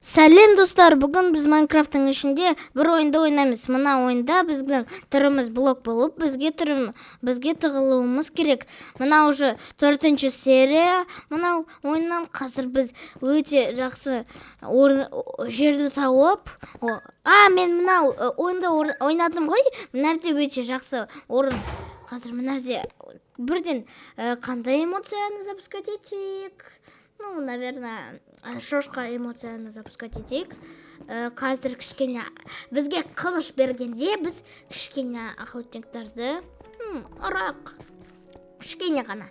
Сәлем достар, бүгін біз Майнкрафттың ішінде бір ойынды ойнаймыз. Мына ойында біздің түріміз блок болып, бізге тығылуымыз керек. Мына уже 4-ші серия. Мына ойыннан қазір біз өте жақсы жерді тауып. Мен мына ойында ойнадым ғой. Мына жерде өте жақсы орын. Қазір мына жерде бірден қандай эмоцияны запускать етейік? Наверное, шошқа эмоцияны запускать етейік. Қазір кішкене бізге қылыш бергенде біз кішкене охотниктарды ұрақ кішкене ғана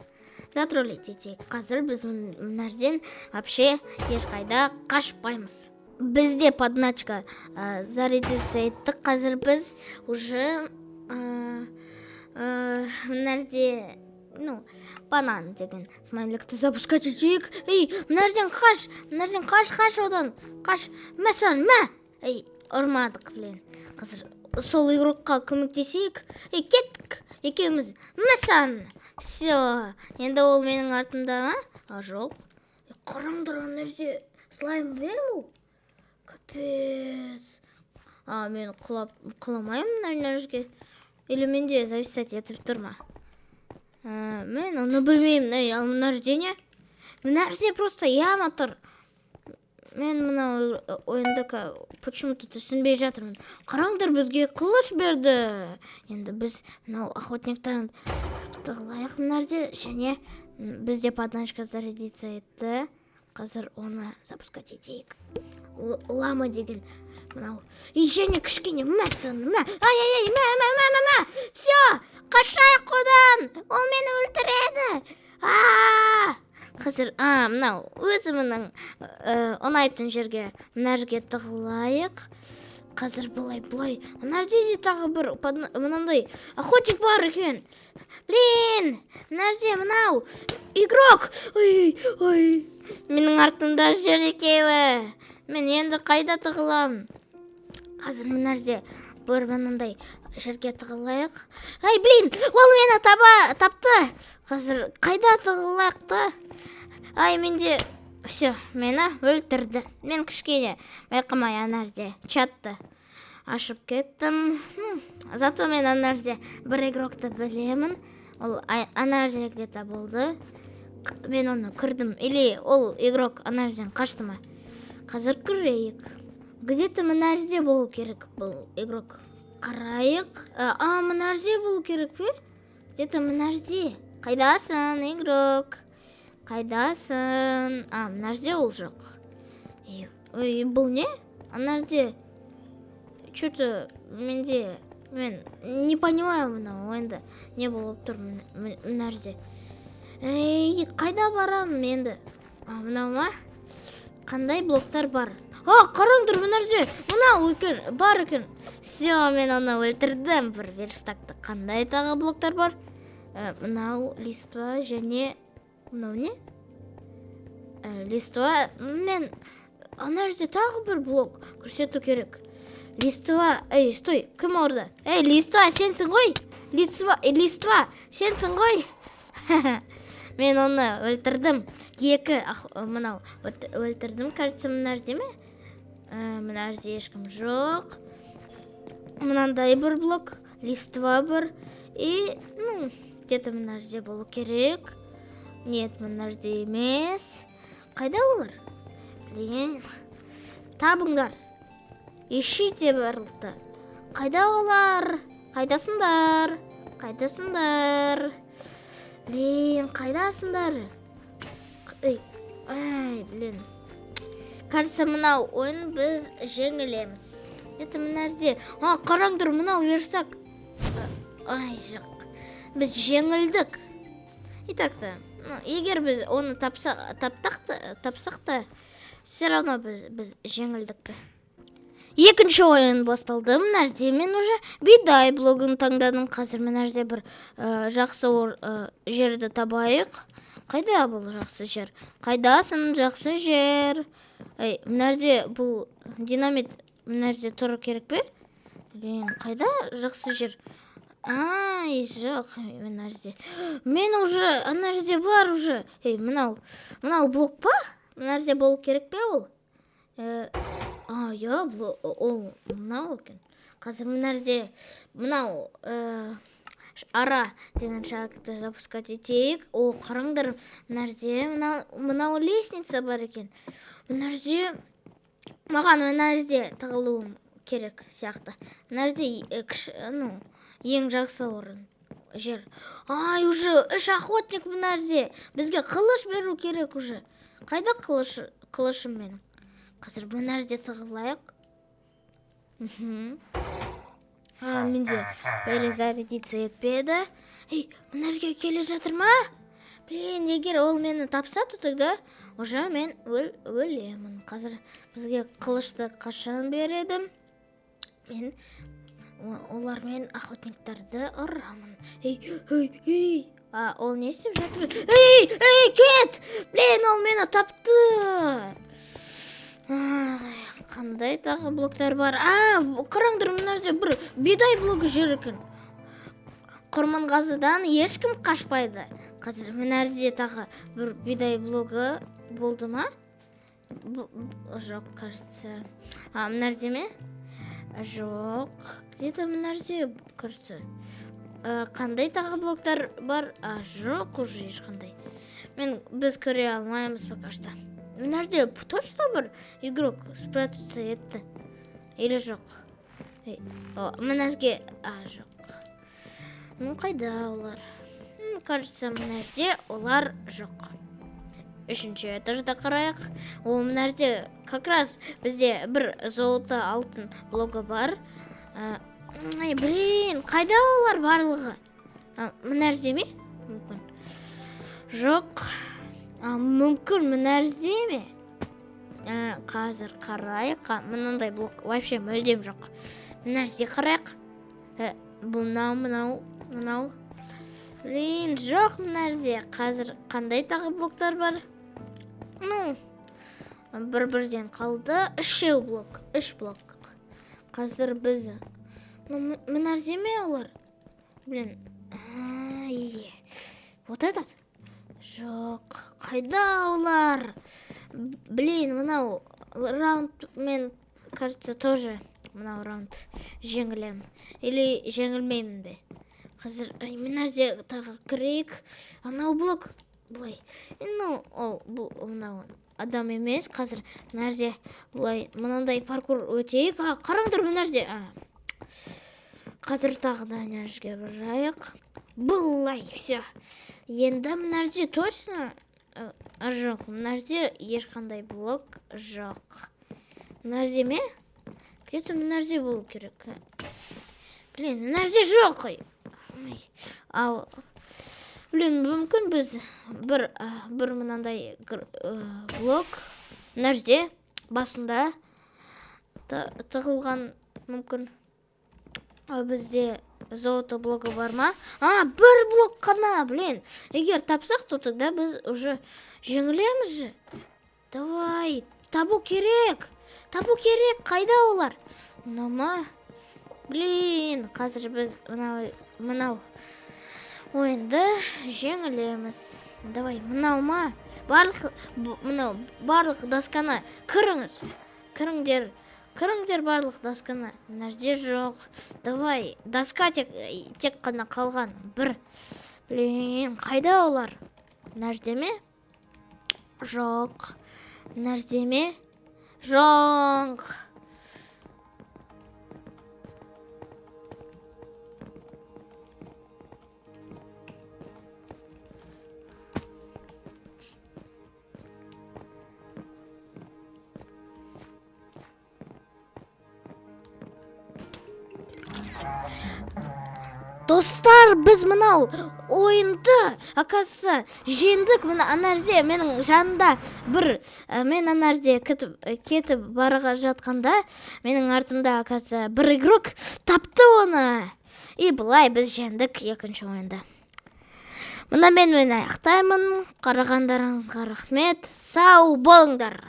затроллить етейік. Қазір біз мына жерден вообще ешқайда қашпаймыз. Бізде подначка зарядиться еттік. Қазір біз уже мына жерде банан деген смайликті запускать етейік. Мына жерден қаш одан. Қаш. Мәсән, ұрмадық, Қазір сол игрокқа көмектесейік. Кеттік. Екеуміз. Мәсән. Все. Енді ол менің артымда, жоқ. Қараңдар, ана жерде слайм бұл. Капец. Мен құламаймын ана жерге. Или менде зависать етіп тұрма. Мен оны білмеймін. Ал мына жерде не? Мына жерде просто яма тұр. Мен мына ойында почему-то түсінбей жатырмын. Қараңдар, бізге қылыш берді. Енді біз мынау охотниктан тығылайық мына жерде. Және бізде подначка зарядиться етті. Қазір оны запускать етейік. Лама деген мынау. Және кішкене мәсін. Все, қашайық одан. Ол мені өлтіреді. Қазір, мынау өзімнің ұнайтын жерге мына жерге тығылайық. Қазір бұлай. Мына жерде тағы бір мынандай охотник бар екен. Мына жерде мынау игрок. Менің артымда жүр екеуі. Мен енді қайда тығыламын? Қазір мына жерде бір мынандай жерге тығылайық. Ол мені тапты. Қазір қайда тығылайық-ты? Менде все, мені өлтірді. Мен кішкене байқамай ана жерде чатты ашып кеттім. Зато мен ана жерде бір игрокты білемін. Ол ана жерде где-то болды. Мен оны кірдім. Или ол игрок ана жерден қашты ма? Қазір көрейік. Где-то мына жерде болу керек бұл игрок. Қарайық. Мына жерде болу керек пе? Где-то мына жерде. Қайдасың, игрок? Қайдасың? Мына жерде ол жоқ. Бұл не? Ана жерде что-то мен не понимаю мына ойында не болып тұр мына жерде. Қайда барам енді? Мынау ма? Қандай блоктар бар? Қараңдар, мына жерде мынау бар екен. Все, мен оны өлтірдім. Бір верстакта қандай тағы блоктар бар? Мынау листва және мынау не? Листва. Мен ана жерде тағы бір блок көрсету керек. Листва. Стой, кім орда? Листва, сенсің ғой? Листва, сенсің ғой? Мен оны өлтірдім. Мынау өлтірдім. Кажется, мына жерде ме? Мына жерде ешкім жоқ. Мынандай бір блок. Листва бір. Где-то мына жерде болу керек. Нет, мына жерде емес. Қайда олар? Табыңдар. Ищите барлықты. Қайда олар? Қайдасыңдар? Қайдасыңдар? Кажется, мынау ойын біз жеңілеміз. Где-то мына жерде. Қараңдар, мынау верстак. Жоқ. Біз жеңілдік. Итак-то, егер біз оны тапсақ та, все равно біз жеңілдікті. Екінші ойын басталды. Мына жерде мен уже бидай блогын таңдадым. Қазір мына жерде бір жақсы жерді табайық. Қайда бұл жақсы жер? Қайдасың жақсы жер? Мына жерде бұл динамит мына жерде тұру керек пе? Қайда жақсы жер? Жоқ, мына жерде. Мен уже ана жерде бар уже. Мынау блок па? Мына жерде болу керек пе ол? иә, ол мынау екен. Қазір мына жерде мынау ара деген шагты запускать етейік. Қараңдар, мына жерде мынау лестница бар екен. Мына жерде маған мына жерде тығылуым керек сияқты. Мына жерде ең жақсы орын жер. Уже 3 охотник мына жерде. Бізге қылыш беру керек уже. Қайда қылышым менің? Қазір мына жерде тығылайық. Менде перезарядиться етпеді. Мына жерге келе жатыр ма? Егер ол мені тапса, тогда уже мен өлемін. Қазір бізге қылышты қашан береді? Мен олармен охотниктарды ұрамын. Ол не істеп жатыр? Кет! Ол мені тапты. Қандай тағы блоктар бар? Қараңдар, мына жерде бір бидай блогы жүр екен. Құрманғазыдан ешкім қашпайды. Қазір мына жерде тағы бір бидай блогы болды ма? Жоқ, кажется. Мына жерде ме? Жоқ, где-то мына жерде, кажется. Қандай тағы блоктар бар? Жоқ, уже ешқандай. Біз көре алмаймыз пока что. Мына жерде точно бір игрок спрятаться етті? Или жоқ? Мына жерге... жоқ. Қайда олар? Кажется, мына жерде олар жоқ. Үшінші этажда қарайық. Мына жерде как раз бізде бір золото алтын блогы бар. Қайда олар барлығы? Мына жерде ме? Мүмкін. Жоқ. Мүмкін мына жерде ме? Қазір қарайық. Мынандай блок вообще мүлдем жоқ. Мына жерде қарайық. Мынау. Жоқ мына жерде. Қазір қандай тағы блоктар бар? Бір-бірден қалды. 3 блок. Қазір біз... Мына жерде ме олар? Вот этот? Жоқ, қайда олар? Мынау раунд мен, кажется, тоже мынау раунд жеңілемін. Или жеңілмеймін бе? Қазір мына жерде тағы кірейік. Анау блок бұлай. Ол мынау адам емес. Қазір мына жерде бұлай мынандай паркур өтейік. Қараңдар мына жерде. Қазір тағы да мына жерге барайық. Бұлай, все. Енді мына жерде точно жоқ. Мына жерде ешқандай блок жоқ. Мына жерде ме? Где-то мына жерде болу керек. Мына жерде жоқ қой. Мүмкін біз бір мынандай блок мына жерде басында тығылған мүмкін. Бізде золото блогы бар ма? Бір блок қана, Егер тапсақ, то тогда біз уже жеңілеміз же. Давай, табу керек. Қайда олар? Ма? Қазір біз мынау ойынды жеңілеміз. Давай, мынау ма? Барлық досканы кіріңдер. Барлық досканы. Мына жерде жоқ. Давай, доска тек қана қалған. Бір. Қайда олар? Мына жерде ме? Жоқ. Мына жерде ме? Жоқ. Достар, біз мынау ойынды, оказывается, жеңдік. Ана жерде менің жанымда мен ана жерде кетіп бара жатқанда, менің артымда, оказывается, бір игрок тапты оны. И былай біз жеңдік екінші ойында. Мен аяқтаймын. Қарағандарыңызға рахмет. Сау болыңдар.